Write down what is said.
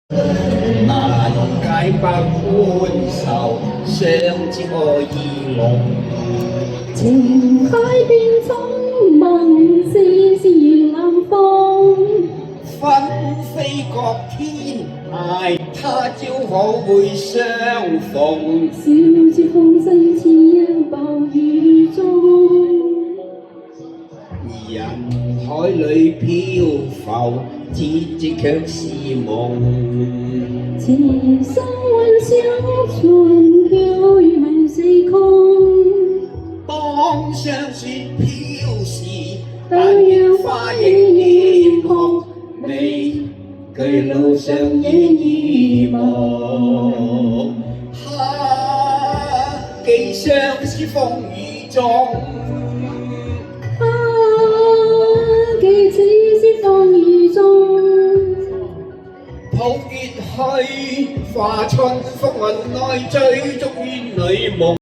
難解百般愁，相知愛意濃。情海變蒼茫，絲絲如冷風。分飛各天涯，他朝可會相逢？笑住風聲似一暴雨中。人海裏漂浮，節節卻是夢。情深溫相隨，飄於萬四空。當霜雪飄時，但願花影艷紅。你佢路上野意夢，寄相思風雨中。寄此思風雨中。抱月去，化春風雲內追逐怨侶夢。